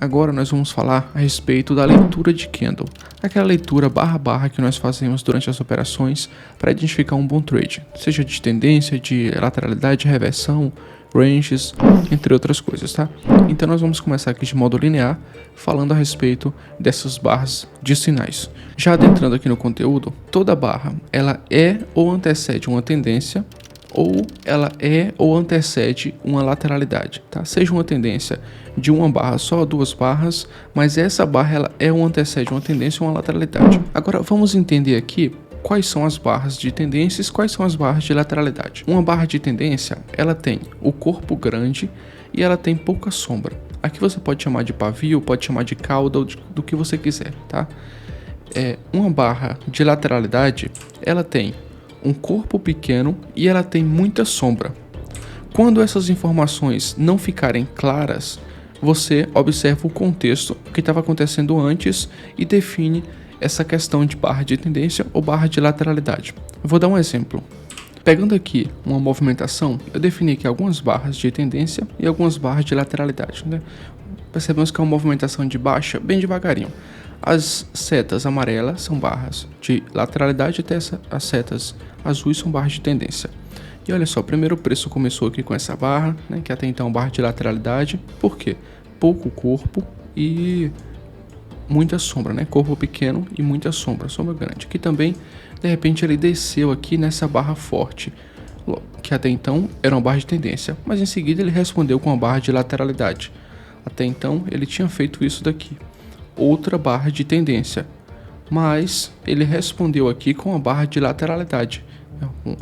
Agora nós vamos falar a respeito da leitura de candle, aquela leitura barra que nós fazemos durante as operações para identificar um bom trade, seja de tendência, de lateralidade, reversão, ranges, entre outras coisas, tá? Então nós vamos começar aqui de modo linear, falando a respeito dessas barras de sinais. Já adentrando aqui no conteúdo, toda barra ela é ou antecede uma tendência, ou ela é ou antecede uma lateralidade, tá? Seja uma tendência de uma barra só, duas barras, mas essa barra ela é ou antecede uma tendência ou uma lateralidade. Agora vamos entender aqui quais são as barras de tendências, quais são as barras de lateralidade. Uma barra de tendência, ela tem o corpo grande e ela tem pouca sombra. Aqui você pode chamar de pavio, pode chamar de cauda, do que você quiser, tá? Uma barra de lateralidade, ela tem um corpo pequeno e ela tem muita sombra. Quando essas informações não ficarem claras, você observa o contexto, o que estava acontecendo antes e define essa questão de barra de tendência ou barra de lateralidade. Eu vou dar um exemplo. Pegando aqui uma movimentação, eu defini aqui algumas barras de tendência e algumas barras de lateralidade, né? Percebemos que é uma movimentação de baixa bem devagarinho. As setas amarelas são barras de lateralidade, até as setas azuis são barras de tendência. E olha só, primeiro o preço começou aqui com essa barra, né, que até então é barra de lateralidade. Por quê? Pouco corpo e muita sombra, né? Corpo pequeno e muita sombra grande. Aqui também, de repente, ele desceu aqui nessa barra forte, que até então era uma barra de tendência, mas em seguida ele respondeu com uma barra de lateralidade. Até então ele tinha feito isso daqui, outra barra de tendência, mas ele respondeu aqui com a barra de lateralidade,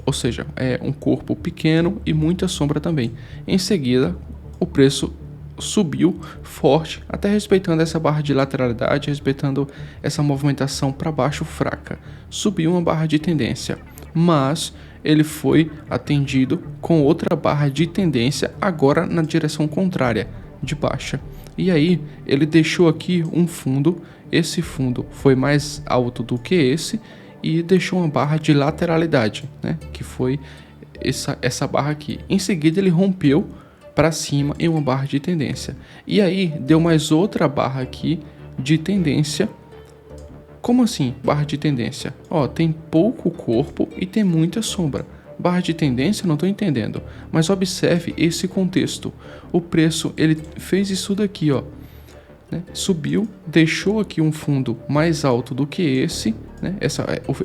ou seja, é um corpo pequeno e muita sombra também. Em seguida, o preço subiu forte, até respeitando essa barra de lateralidade, respeitando essa movimentação para baixo fraca. Subiu uma barra de tendência, mas ele foi atendido com outra barra de tendência, agora na direção contrária, de baixa. E aí ele deixou aqui um fundo, esse fundo foi mais alto do que esse e deixou uma barra de lateralidade, né, que foi essa barra aqui. Em seguida ele rompeu para cima em uma barra de tendência. E aí deu mais outra barra aqui de tendência. Como assim, barra de tendência? Ó, tem pouco corpo e tem muita sombra. Barra de tendência, não estou entendendo. Mas observe esse contexto. O preço, ele fez isso daqui, ó, né? Subiu, deixou aqui um fundo mais alto do que esse, né?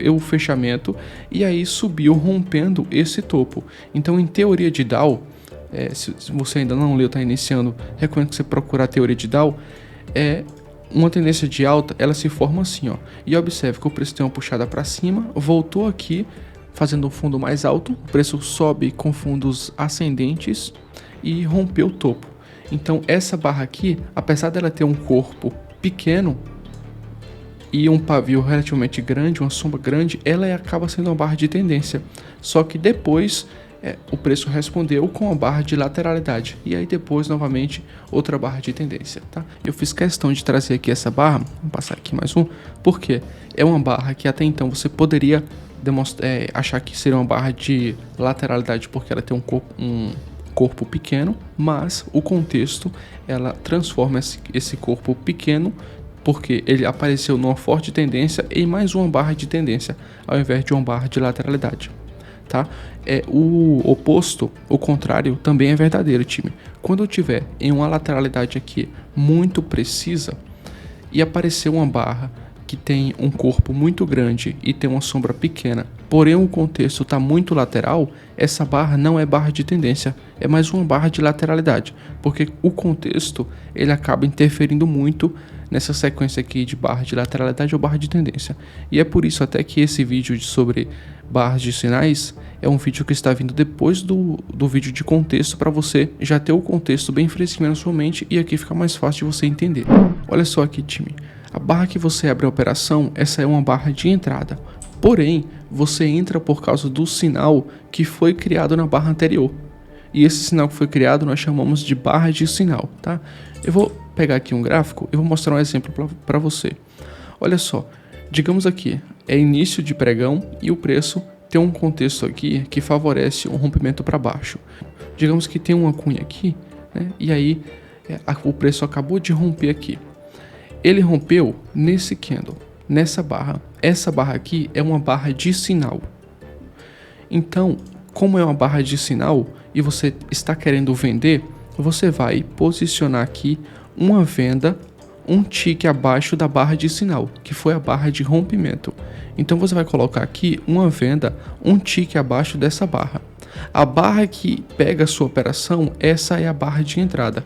O fechamento, e aí subiu rompendo esse topo. Então, em teoria de Dow, se você ainda não leu, está iniciando, recomendo que você procure a teoria de Dow. Uma tendência de alta, ela se forma assim, ó. E observe que o preço tem uma puxada para cima, voltou aqui, fazendo um fundo mais alto, o preço sobe com fundos ascendentes e rompeu o topo. Então essa barra aqui, apesar dela ter um corpo pequeno e um pavio relativamente grande, uma sombra grande, ela acaba sendo uma barra de tendência. Só que depois o preço respondeu com a barra de lateralidade. E aí depois, novamente, outra barra de tendência, tá? Eu fiz questão de trazer aqui essa barra, vou passar aqui mais um, porque é uma barra que até então você poderia achar que seria uma barra de lateralidade, porque ela tem um corpo pequeno, mas o contexto, ela transforma esse corpo pequeno, porque ele apareceu numa forte tendência em mais uma barra de tendência, ao invés de uma barra de lateralidade. Tá? O oposto, o contrário, também é verdadeiro, time. Quando eu tiver em uma lateralidade aqui muito precisa e aparecer uma barra que tem um corpo muito grande e tem uma sombra pequena, porém o contexto está muito lateral, essa barra não é barra de tendência, é mais uma barra de lateralidade, porque o contexto ele acaba interferindo muito nessa sequência aqui de barra de lateralidade ou barra de tendência. E é por isso até que esse vídeo sobre barras de sinais é um vídeo que está vindo depois do vídeo de contexto, para você já ter o contexto bem fresquinho na sua mente e aqui fica mais fácil de você entender. Olha só aqui, time. A barra que você abre a operação, essa é uma barra de entrada. Porém, você entra por causa do sinal que foi criado na barra anterior. E esse sinal que foi criado nós chamamos de barra de sinal, tá? Eu vou pegar aqui um gráfico e vou mostrar um exemplo para você. Olha só, digamos aqui, é início de pregão e o preço tem um contexto aqui que favorece um rompimento para baixo. Digamos que tem uma cunha aqui, né? E aí O preço acabou de romper aqui. Ele rompeu nesse candle, nessa barra. Essa barra aqui é uma barra de sinal. Então, como é uma barra de sinal e você está querendo vender, você vai posicionar aqui uma venda, um tick abaixo da barra de sinal, que foi a barra de rompimento. Então você vai colocar aqui uma venda, um tick abaixo dessa barra. A barra que pega a sua operação, essa é a barra de entrada.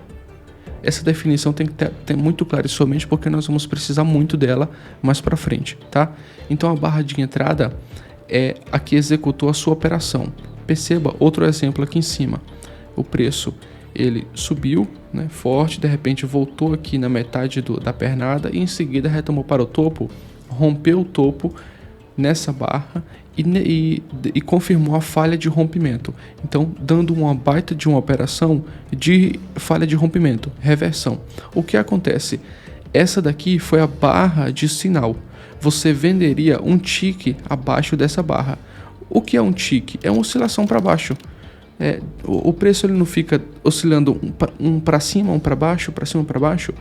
Essa definição tem que ter muito clara em sua mente, porque nós vamos precisar muito dela mais para frente, tá? Então a barra de entrada é a que executou a sua operação. Perceba outro exemplo aqui em cima. O preço ele subiu, né, forte, de repente voltou aqui na metade da pernada e em seguida retomou para o topo, rompeu o topo nessa barra e confirmou a falha de rompimento. Então, dando uma baita de uma operação de falha de rompimento, reversão. O que acontece? Essa daqui foi a barra de sinal. Você venderia um tick abaixo dessa barra. O que é um tick? É uma oscilação para baixo. O preço ele não fica oscilando um para cima, um para baixo, para cima, para baixo.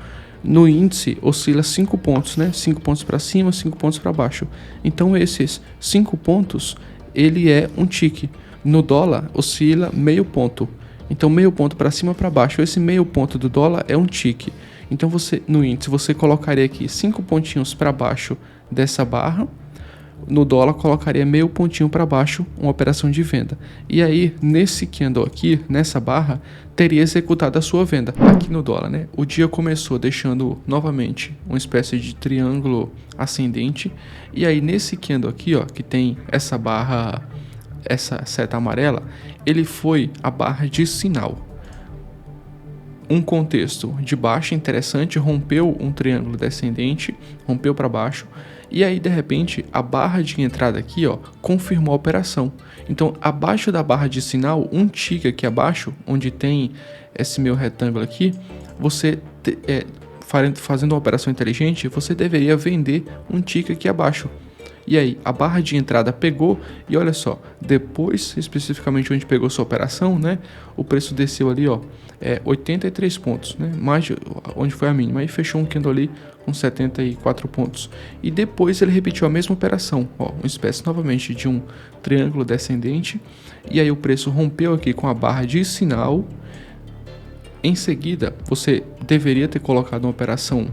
No índice oscila 5 pontos, né? 5 pontos para cima, 5 pontos para baixo. Então esses 5 pontos, ele é um tick. No dólar oscila meio ponto. Então meio ponto para cima, para baixo. Esse meio ponto do dólar é um tick. Então no índice você colocaria aqui 5 pontinhos para baixo dessa barra. No dólar colocaria meio pontinho para baixo, uma operação de venda. E aí, nesse candle aqui, nessa barra, teria executado a sua venda aqui no dólar, né? O dia começou deixando novamente uma espécie de triângulo ascendente. E aí, nesse candle aqui, ó, que tem essa barra, essa seta amarela, ele foi a barra de sinal. Um contexto de baixa interessante, rompeu um triângulo descendente, rompeu para baixo. E aí, de repente, a barra de entrada aqui, ó, confirmou a operação. Então, abaixo da barra de sinal, um tick aqui abaixo, onde tem esse meu retângulo aqui, você, fazendo uma operação inteligente, você deveria vender um tick aqui abaixo. E aí, a barra de entrada pegou e olha só, depois, especificamente onde pegou sua operação, né, o preço desceu ali, ó, 83 pontos, né, mais de onde foi a mínima, aí fechou um candle ali com 74 pontos. E depois ele repetiu a mesma operação, ó, uma espécie novamente de um triângulo descendente, e aí o preço rompeu aqui com a barra de sinal. Em seguida, você deveria ter colocado uma operação,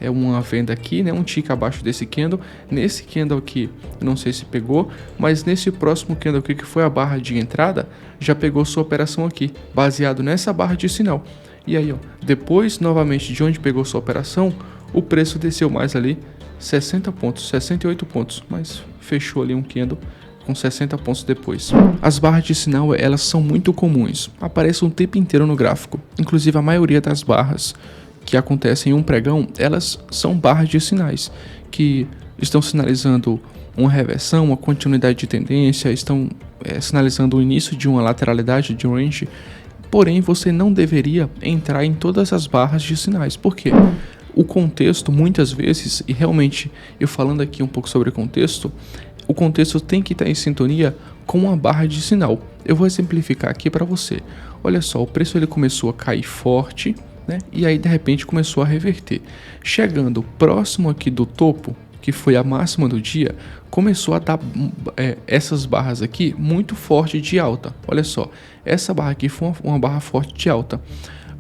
uma venda aqui, né, um tick abaixo desse candle. Nesse candle aqui, eu não sei se pegou, mas nesse próximo candle aqui, que foi a barra de entrada, já pegou sua operação aqui, baseado nessa barra de sinal. E aí, ó, depois, novamente, de onde pegou sua operação, o preço desceu mais ali, 60 pontos, 68 pontos, mas fechou ali um candle com 60 pontos depois. As barras de sinal, elas são muito comuns, aparecem o tempo inteiro no gráfico. Inclusive, a maioria das barras que acontecem em um pregão, elas são barras de sinais, que estão sinalizando uma reversão, uma continuidade de tendência, estão sinalizando o início de uma lateralidade de range. Porém, você não deveria entrar em todas as barras de sinais. Por quê? O contexto, muitas vezes, e realmente eu falando aqui um pouco sobre contexto, o contexto tem que estar em sintonia com a barra de sinal. Eu vou exemplificar aqui para você. Olha só, o preço ele começou a cair forte, né? E aí de repente começou a reverter. Chegando próximo aqui do topo, que foi a máxima do dia, começou a dar essas barras aqui muito forte de alta. Olha só, essa barra aqui foi uma barra forte de alta.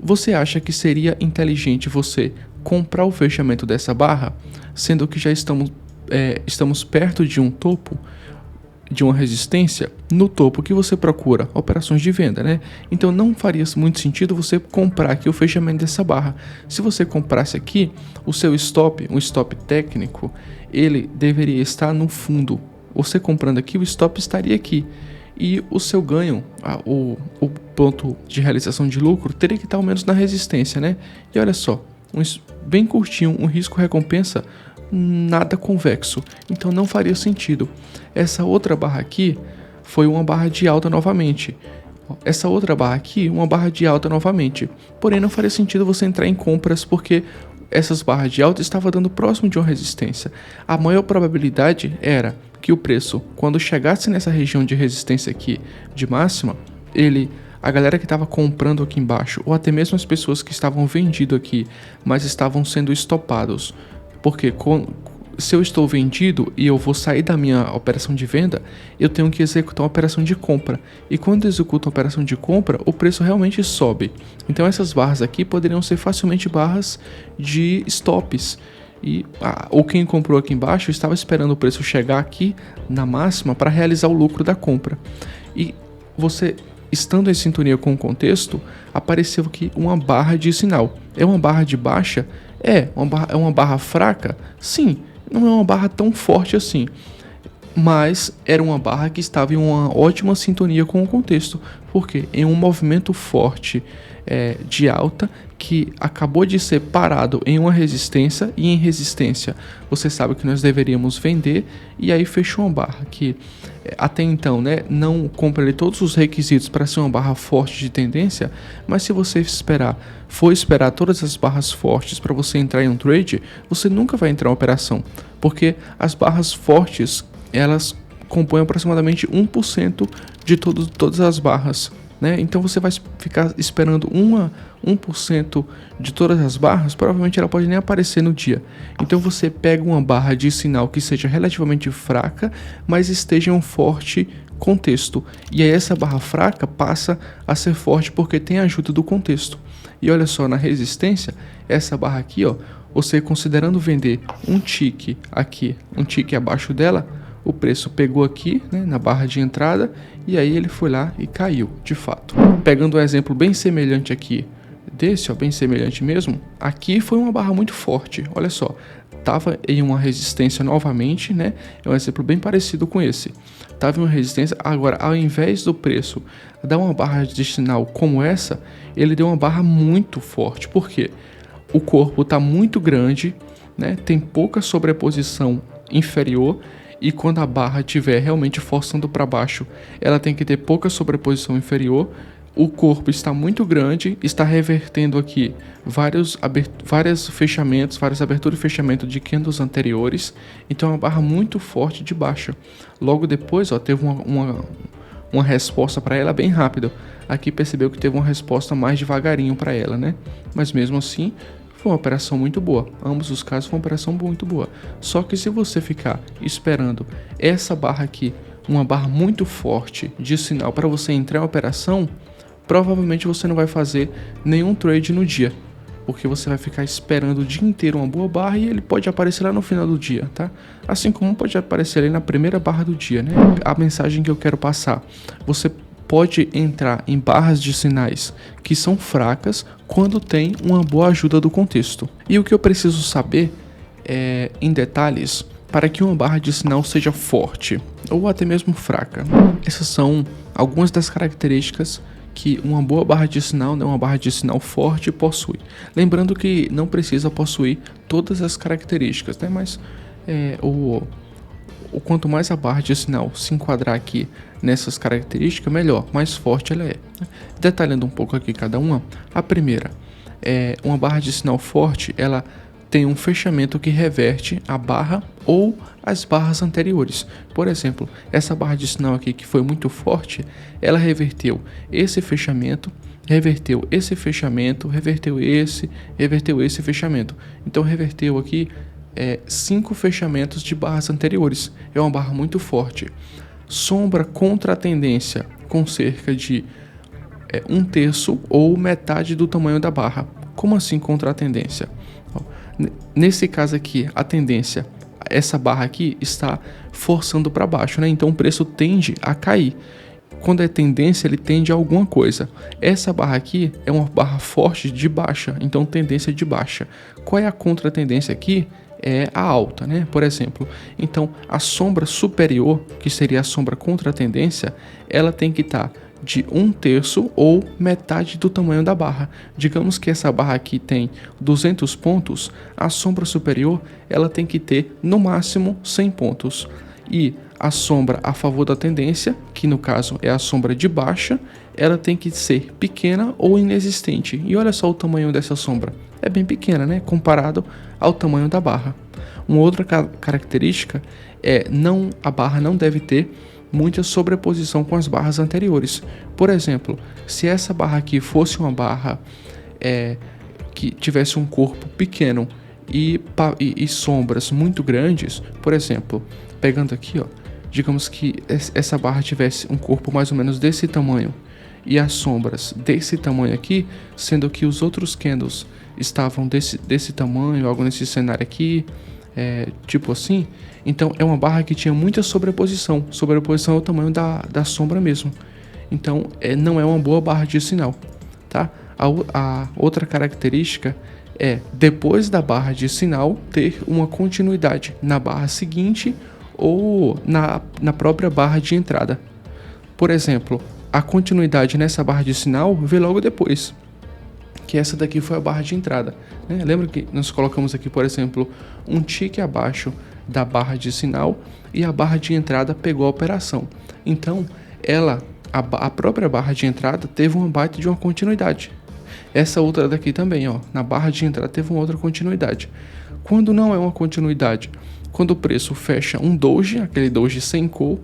Você acha que seria inteligente você comprar o fechamento dessa barra, sendo que já estamos perto de um topo, de uma resistência, no topo que você procura operações de venda, né? Então não faria muito sentido você comprar aqui o fechamento dessa barra. Se você comprasse aqui, o seu stop, um stop técnico, ele deveria estar no fundo. Você comprando aqui, o stop estaria aqui. E o seu ganho, o ponto de realização de lucro, teria que estar ao menos na resistência, né? E olha só, bem curtinho, um risco-recompensa nada convexo, então não faria sentido. Essa outra barra aqui foi uma barra de alta novamente. Essa outra barra aqui, uma barra de alta novamente. Porém, não faria sentido você entrar em compras porque essas barras de alta estavam dando próximo de uma resistência. A maior probabilidade era que o preço, quando chegasse nessa região de resistência aqui de máxima, ele a galera que estava comprando aqui embaixo, ou até mesmo as pessoas que estavam vendendo aqui, mas estavam sendo estopados. Porque se eu estou vendido e eu vou sair da minha operação de venda, eu tenho que executar uma operação de compra. E quando eu executo uma operação de compra, o preço realmente sobe. Então essas barras aqui poderiam ser facilmente barras de stops. Ou quem comprou aqui embaixo estava esperando o preço chegar aqui na máxima para realizar o lucro da compra. E você, estando em sintonia com o contexto, apareceu aqui uma barra de sinal. É uma barra de baixa? É uma barra fraca? Sim, não é uma barra tão forte assim. Mas era uma barra que estava em uma ótima sintonia com o contexto. Porque em um movimento forte de alta, que acabou de ser parado em uma resistência, e em resistência você sabe que nós deveríamos vender, e aí fechou uma barra que até então, né, não cumpre todos os requisitos para ser uma barra forte de tendência, mas se você for esperar todas as barras fortes para você entrar em um trade, você nunca vai entrar em uma operação, porque as barras fortes, elas compõem aproximadamente 1% de todas as barras. Né? Então você vai ficar esperando 1% de todas as barras, provavelmente ela pode nem aparecer no dia. Então você pega uma barra de sinal que seja relativamente fraca, mas esteja em um forte contexto. E aí essa barra fraca passa a ser forte porque tem a ajuda do contexto. E olha só, na resistência, essa barra aqui, ó, você considerando vender um tick aqui, um tick abaixo dela, o preço pegou aqui, né, na barra de entrada, e aí ele foi lá e caiu, de fato. Pegando um exemplo bem semelhante aqui, desse, ó, bem semelhante mesmo, aqui foi uma barra muito forte, olha só, tava em uma resistência novamente, né, é um exemplo bem parecido com esse. Tava em uma resistência, agora ao invés do preço dar uma barra de sinal como essa, ele deu uma barra muito forte, por quê? O corpo está muito grande, né, tem pouca sobreposição inferior, e quando a barra estiver realmente forçando para baixo, ela tem que ter pouca sobreposição inferior. O corpo está muito grande, está revertendo aqui vários fechamentos, várias aberturas e fechamento de candles anteriores. Então é uma barra muito forte de baixa. Logo depois, ó, teve uma resposta para ela bem rápida. Aqui percebeu que teve uma resposta mais devagarinho para ela, né? Mas mesmo assim, foi uma operação muito boa. Ambos os casos foi uma operação muito boa. Só que se você ficar esperando essa barra aqui, uma barra muito forte de sinal para você entrar em operação, provavelmente você não vai fazer nenhum trade no dia. Porque você vai ficar esperando o dia inteiro uma boa barra e ele pode aparecer lá no final do dia, tá? Assim como pode aparecer ali na primeira barra do dia, né? A mensagem que eu quero passar. Você pode entrar em barras de sinais que são fracas quando tem uma boa ajuda do contexto. E o que eu preciso saber em detalhes para que uma barra de sinal seja forte ou até mesmo fraca. Essas são algumas das características que uma boa barra de sinal, né, uma barra de sinal forte possui. Lembrando que não precisa possuir todas as características, né, mas o quanto mais a barra de sinal se enquadrar aqui nessas características, melhor, mais forte ela é. Detalhando um pouco aqui cada uma, a primeira é uma barra de sinal forte, ela tem um fechamento que reverte a barra ou as barras anteriores. Por exemplo, essa barra de sinal aqui que foi muito forte, ela reverteu esse fechamento, reverteu esse fechamento, reverteu esse fechamento. Então reverteu aqui 5 fechamentos de barras anteriores. É uma barra muito forte. Sombra contra a tendência com cerca de 1/3 ou metade do tamanho da barra. Como assim contra a tendência? Nesse caso aqui, a tendência, essa barra aqui está forçando para baixo, né? Então o preço tende a cair. Quando é tendência, ele tende a alguma coisa. Essa barra aqui é uma barra forte de baixa, então tendência de baixa. Qual é a contra-tendência aqui? É a alta, né? Por exemplo, então a sombra superior, que seria a sombra contra a tendência, ela tem que estar de 1/3 ou metade do tamanho da barra. Digamos que essa barra aqui tem 200 pontos, a sombra superior ela tem que ter no máximo 100 pontos. E a sombra a favor da tendência, que no caso é a sombra de baixa, ela tem que ser pequena ou inexistente. E olha só o tamanho dessa sombra. É bem pequena, né? Comparado ao tamanho da barra. Uma outra característica a barra não deve ter muita sobreposição com as barras anteriores. Por exemplo, se essa barra aqui fosse uma barra que tivesse um corpo pequeno e sombras muito grandes, por exemplo, pegando aqui, ó, digamos que essa barra tivesse um corpo mais ou menos desse tamanho e as sombras desse tamanho aqui, sendo que os outros candles estavam desse tamanho, algo nesse cenário aqui, tipo assim. Então é uma barra que tinha muita sobreposição. Sobreposição é o tamanho da sombra mesmo. Então não é uma boa barra de sinal, tá? A outra característica é, depois da barra de sinal, ter uma continuidade na barra seguinte ou na própria barra de entrada. Por exemplo, a continuidade nessa barra de sinal vê logo depois, que essa daqui foi a barra de entrada, né? Lembra que nós colocamos aqui, por exemplo, um tique abaixo da barra de sinal e a barra de entrada pegou a operação. Então, a própria barra de entrada teve uma baita de uma continuidade. Essa outra daqui também, ó, na barra de entrada teve uma outra continuidade. Quando não é uma continuidade, quando o preço fecha um doji, aquele doji sem cor,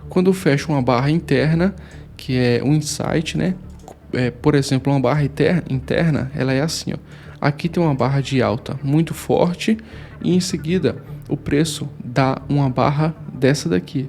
quando fecha uma barra interna, que é um insight, né? Por exemplo, uma barra interna, ela é assim, ó. Aqui tem uma barra de alta muito forte e em seguida o preço dá uma barra dessa daqui,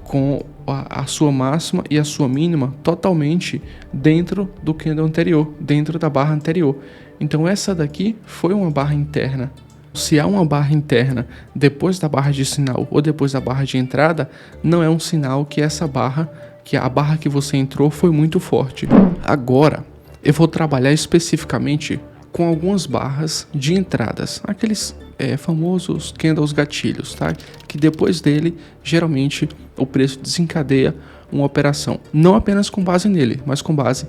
com a sua máxima e a sua mínima totalmente dentro do candle anterior, dentro da barra anterior. Então essa daqui foi uma barra interna. Se há uma barra interna depois da barra de sinal ou depois da barra de entrada, não é um sinal que a barra que você entrou foi muito forte. Agora, eu vou trabalhar especificamente com algumas barras de entradas, aqueles famosos candles gatilhos, tá? Que depois dele, geralmente, o preço desencadeia uma operação. Não apenas com base nele, mas com base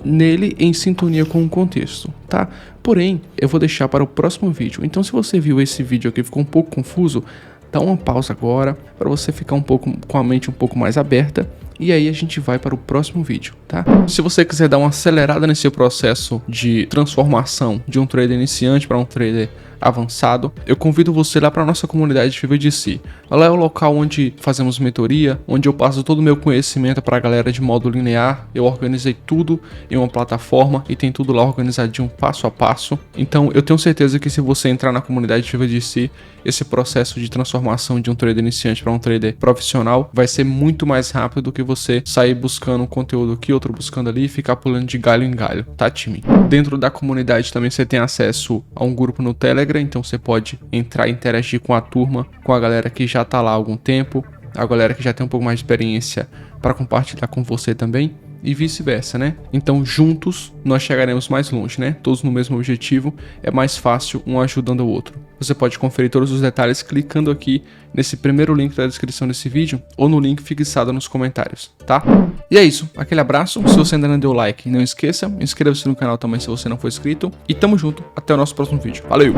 nele em sintonia com o contexto, tá? Porém, eu vou deixar para o próximo vídeo. Então, se você viu esse vídeo aqui e ficou um pouco confuso, dá uma pausa agora para você ficar com a mente um pouco mais aberta. E aí a gente vai para o próximo vídeo, tá? Se você quiser dar uma acelerada nesse processo de transformação de um trader iniciante para um trader avançado, eu convido você lá para a nossa comunidade de VVDC. Lá é o local onde fazemos mentoria, onde eu passo todo o meu conhecimento para a galera de modo linear. Eu organizei tudo em uma plataforma e tem tudo lá organizadinho passo a passo. Então eu tenho certeza que se você entrar na comunidade de VVDC, esse processo de transformação de um trader iniciante para um trader profissional vai ser muito mais rápido do que você sair buscando um conteúdo aqui, outro buscando ali e ficar pulando de galho em galho, tá, time? Dentro da comunidade também você tem acesso a um grupo no Telegram, então você pode entrar e interagir com a turma, com a galera que já tá lá há algum tempo, a galera que já tem um pouco mais de experiência para compartilhar com você também. E vice-versa, né? Então juntos nós chegaremos mais longe, né? Todos no mesmo objetivo, é mais fácil um ajudando o outro. Você pode conferir todos os detalhes clicando aqui nesse primeiro link da descrição desse vídeo ou no link fixado nos comentários, tá? E é isso, aquele abraço. Se você ainda não deu like, não esqueça, inscreva-se no canal também se você não for inscrito. E tamo junto, até o nosso próximo vídeo. Valeu!